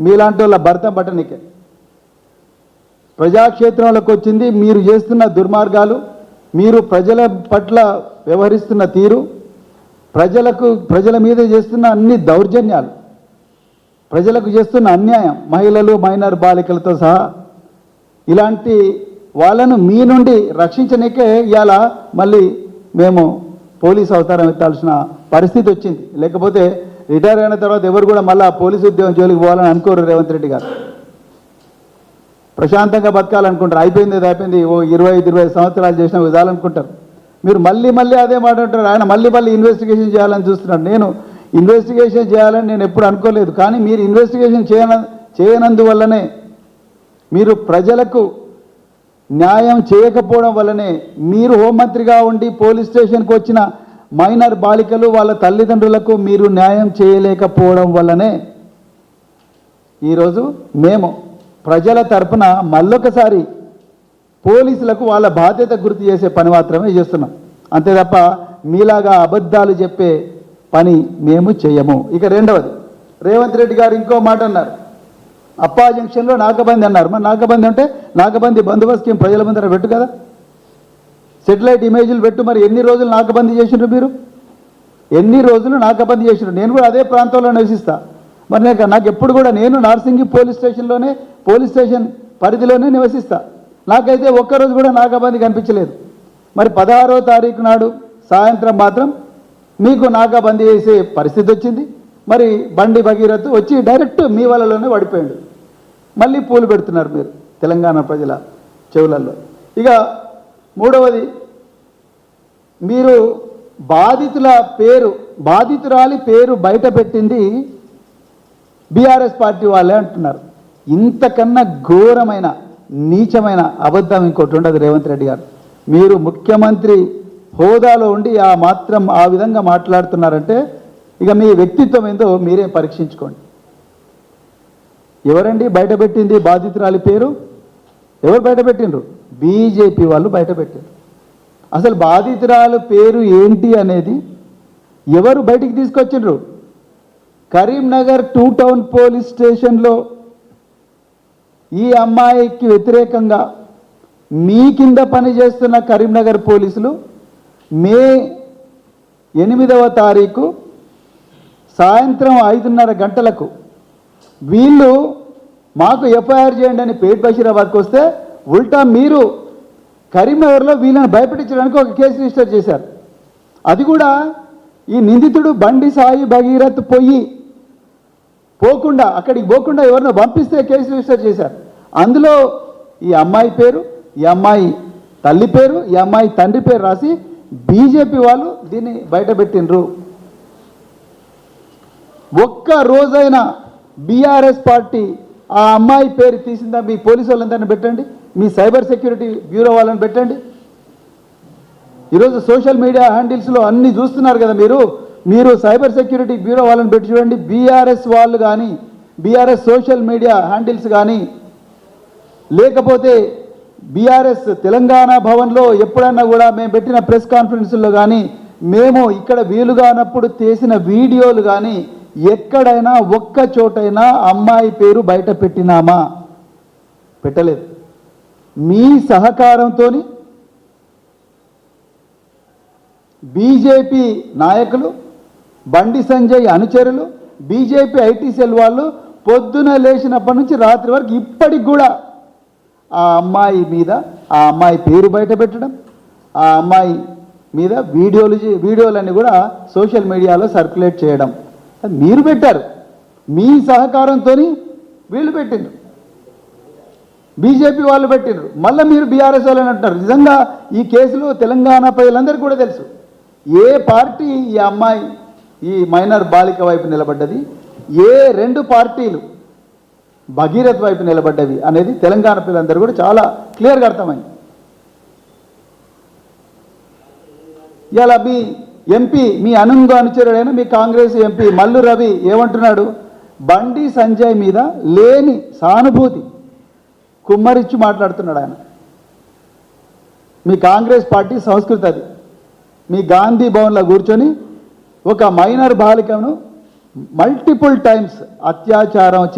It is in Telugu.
మీలాంటి వాళ్ళ భర్త పట్టనికే. ప్రజాక్షేత్రంలోకి వచ్చింది మీరు చేస్తున్న దుర్మార్గాలు, మీరు ప్రజల పట్ల వ్యవహరిస్తున్న తీరు, ప్రజల మీద చేస్తున్న అన్ని దౌర్జన్యాలు, ప్రజలకు చేస్తున్న అన్యాయం, మహిళలు మైనర్ బాలికలతో సహా ఇలాంటి వాళ్ళను మీ నుండి రక్షించనికే ఇవాళ మళ్ళీ మేము పోలీస్ అవతారం ఎత్తాల్సిన పరిస్థితి వచ్చింది. లేకపోతే రిటైర్ అయిన తర్వాత ఎవరు కూడా మళ్ళీ పోలీసు ఉద్యోగం జోలికి పోవాలని అనుకోరు. రేవంత్ రెడ్డి గారు ప్రశాంతంగా బతకాలనుకుంటారు. అయిపోయింది ఓ 25 సంవత్సరాలు చేసిన విధాలనుకుంటారు. మీరు మళ్ళీ అదే మాట అంటారు. ఆయన మళ్ళీ ఇన్వెస్టిగేషన్ చేయాలని చూస్తున్నాడు. నేను ఇన్వెస్టిగేషన్ చేయాలని నేను ఎప్పుడు అనుకోలేదు. కానీ మీరు ఇన్వెస్టిగేషన్ చేయనందువల్లనే, మీరు ప్రజలకు న్యాయం చేయకపోవడం వల్లనే, మీరు హోంమంత్రిగా ఉండి పోలీస్ స్టేషన్కి వచ్చిన మైనర్ బాలికలు వాళ్ళ తల్లిదండ్రులకు మీరు న్యాయం చేయలేకపోవడం వల్లనే ఈరోజు మేము ప్రజల తరపున మళ్ళొకసారి పోలీసులకు వాళ్ళ బాధ్యత గుర్తు చేసే పని మాత్రమే చేస్తున్నాం. అంతే తప్ప మీలాగా అబద్ధాలు చెప్పే పని మేము చేయము. ఇక రెండవది, రేవంత్ రెడ్డి గారు ఇంకో మాట అన్నారు. అప్పా జంక్షన్లో నాకబంది అన్నారు. మరి నాకబంది అంటే నాకబంది బందోబస్తు స్కీమ్ ప్రజల ముందర పెట్టు కదా, సెటిలైట్ ఇమేజ్లు పెట్టు. మరి ఎన్ని రోజులు నాకబంది చేసినారు మీరు? ఎన్ని రోజులు నాకబంది చేసినారు? నేను కూడా అదే ప్రాంతంలో నివసిస్తా. మరి నాకు ఎప్పుడు కూడా నేను నార్సింగి పోలీస్ స్టేషన్ పరిధిలోనే నివసిస్తా. నాకైతే ఒక్కరోజు కూడా నాకబంది కనిపించలేదు. మరి 16వ తారీఖు నాడు సాయంత్రం మాత్రం మీకు నాకబంది చేసే పరిస్థితి వచ్చింది. మరి బండి భగీరథ్ వచ్చి డైరెక్ట్ మీ వలలోనే పడిపోయాడు. మళ్ళీ పూలు పెడుతున్నారు మీరు తెలంగాణ ప్రజల చెవులలో. ఇక మూడవది, మీరు బాధితురాలి పేరు బయట పెట్టింది బీఆర్ఎస్ పార్టీ వాళ్ళే అంటున్నారు. ఇంతకన్నా ఘోరమైన నీచమైన అబద్ధం ఇంకోటి ఉండదు రేవంత్ రెడ్డి గారు. మీరు ముఖ్యమంత్రి హోదాలో ఉండి ఆ విధంగా మాట్లాడుతున్నారంటే ఇక మీ వ్యక్తిత్వం ఏందో మీరే పరీక్షించుకోండి. ఎవరండి బయటపెట్టింది బాధితురాలి పేరు? ఎవరు బయటపెట్టిండ్రు? బీజేపీ వాళ్ళు బయటపెట్టారు. అసలు బాధితురాలు పేరు ఏంటి అనేది ఎవరు బయటికి తీసుకొచ్చిండ్రు? కరీంనగర్ 2 టౌన్ పోలీస్ స్టేషన్లో ఈ అమ్మాయికి వ్యతిరేకంగా మీ కింద పనిచేస్తున్న కరీంనగర్ పోలీసులు మే 8వ తారీఖు సాయంత్రం 5:30 గంటలకు వీళ్ళు మాకు ఎఫ్ఐఆర్ చేయండి అని పేట్ బషీరాబాద్కి వస్తే ఉల్టా మీరు కరీంనగర్లో వీళ్ళని భయపెట్టించడానికి ఒక కేసు రిజిస్టర్ చేశారు. అది కూడా ఈ నిందితుడు బండి సాయి భగీరథ్ అక్కడికి పోకుండా ఎవరినో పంపిస్తే కేసు రిజిస్టర్ చేశారు. అందులో ఈ అమ్మాయి పేరు, ఈ అమ్మాయి తల్లి పేరు, ఈ అమ్మాయి తండ్రి పేరు రాసి బీజేపీ వాళ్ళు దీన్ని బయటపెట్టినరు. ఒక్క రోజైనా బీఆర్ఎస్ పార్టీ ఆ అమ్మాయి పేరు తీసిందా? మీ పోలీసు వాళ్ళందరినీ పెట్టండి, మీ సైబర్ సెక్యూరిటీ బ్యూరో వాళ్ళని పెట్టండి. ఈరోజు సోషల్ మీడియా హ్యాండిల్స్లో అన్నీ చూస్తున్నారు కదా మీరు సైబర్ సెక్యూరిటీ బ్యూరో వాళ్ళని పెట్టి చూడండి. బీఆర్ఎస్ వాళ్ళు కానీ, బీఆర్ఎస్ సోషల్ మీడియా హ్యాండిల్స్ కానీ, లేకపోతే బీఆర్ఎస్ తెలంగాణ భవన్లో ఎప్పుడన్నా కూడా మేము పెట్టిన ప్రెస్ కాన్ఫరెన్స్లో కానీ, మేము ఇక్కడ వీలుగానప్పుడు చేసిన వీడియోలు కానీ ఎక్కడైనా ఒక్క చోటైనా అమ్మాయి పేరు బయట పెట్టినామా? పెట్టలేదు. మీ సహకారంతో బీజేపీ నాయకులు, బండి సంజయ్ అనుచరులు, బీజేపీ ఐటీ సెల్ వాళ్ళు పొద్దున లేచినప్పటి నుంచి రాత్రి వరకు ఇప్పటికి కూడా ఆ అమ్మాయి పేరు బయట పెట్టడం, ఆ అమ్మాయి మీద వీడియోలన్నీ కూడా సోషల్ మీడియాలో సర్క్యులేట్ చేయడం మీరు పెట్టారు. మీ సహకారంతో వీళ్ళు పెట్టిండ్రు, బీజేపీ వాళ్ళు పెట్టిండ్రు. మళ్ళీ మీరు బీఆర్ఎస్ వాళ్ళని అంటున్నారు. నిజంగా ఈ కేసులో తెలంగాణ ప్రజలందరికీ కూడా తెలుసు ఏ పార్టీ ఈ మైనర్ బాలిక వైపు నిలబడ్డది, ఏ 2 పార్టీలు భగీరథ్ వైపు నిలబడ్డవి అనేది తెలంగాణ పిల్లలందరూ కూడా చాలా క్లియర్గా అర్థమైంది. ఇలా మీ ఎంపీ, మీ అనుచరుడైన మీ కాంగ్రెస్ ఎంపీ మల్లు రవి ఏమంటున్నాడు? బండి సంజయ్ మీద లేని సానుభూతి కుమ్మరిచ్చి మాట్లాడుతున్నాడు ఆయన. మీ కాంగ్రెస్ పార్టీ సంస్కృతి అది. మీ గాంధీ భవన్లో కూర్చొని ఒక మైనర్ బాలికను మల్టిపుల్ టైమ్స్ అత్యాచారం